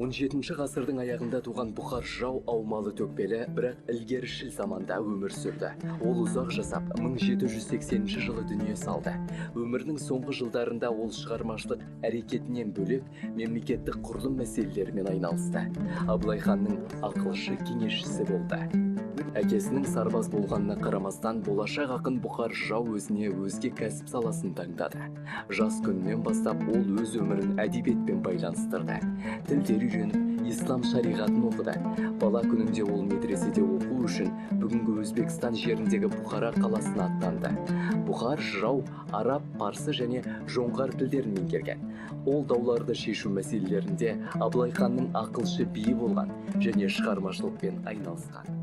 17 ғасырдың аяғында туған Бұхар жырау аумалы төкпелі, бірақ ілгерішіл заманда өмір сүрді. Ол ұзақ жасап 1780 жылы дүние салды. Өмірінің соңғы жылдарында ол шығармашылық әрекетінен бөлек мемлекеттік құрылым мәселелерімен айналысты. Абылай ханның ақылшы кеңесшісі болды. Әкесінің сарбаз болғанына қарамастан, болашақ ақын Бұхар жырау өзіне өзге кәсіп саласын таңдады. Жас күнінен бастап ол өз өмірін әдебиетпен байланыстырды. Тілдер үйреніп, ислам шариғатын оқыды. Бала күнінде ол медреседе оқу үшін бүгінгі Өзбекстан жеріндегі Бұхара қаласына аттанды. Бұхар жырау араб, парсы және жоңғар тілдерін меңгерген. Ол дауларды шешу мәселелерінде Абылай ханның ақылшы биі болған және шығармашылықпен айналысқан.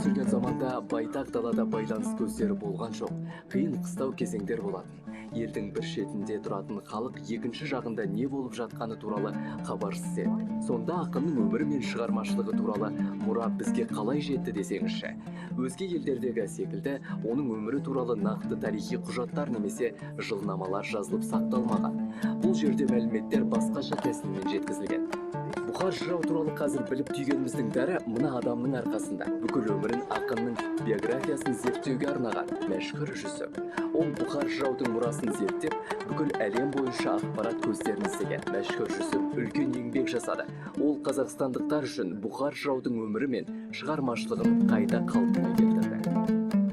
Сүрген заманда байтақ далада байланыс көздері болған жоқ, қиын қыстау кезеңдер болатын. Елдің бір шетінде тұратын халық екінші жағында не болып жатқаны туралы хабарсыз еді. Сонда ақынның өмірі мен шығармашылығы туралы мұра бізге қалай жетті десеңізші. Өзге елдердегі секілді оның өмірі туралы нақты тарихи құжаттар немесе жылнамалар жазылып сақталмаған. Бұл жерде мәліметтер басқаша тәсілмен жеткізілген. Бұхар жырау туралы қазір біліп түйгеніміздің бәрі мына адамның арқасында. Бүкіл өмірін ақынның биографиясын зерттеуге арнаған мәшһүр жүсіп. Ол Бұхар жыраудың мұрасын зерттеп, бүкіл әлем бойынша ақпарат көздерін іздеген. Мәшһүр жүсіп үлкен еңбек жасады. Ол қазақстандықтар үшін Бұхар жыраудың өмірі мен шығармашылығын қайта қалпына келтірді.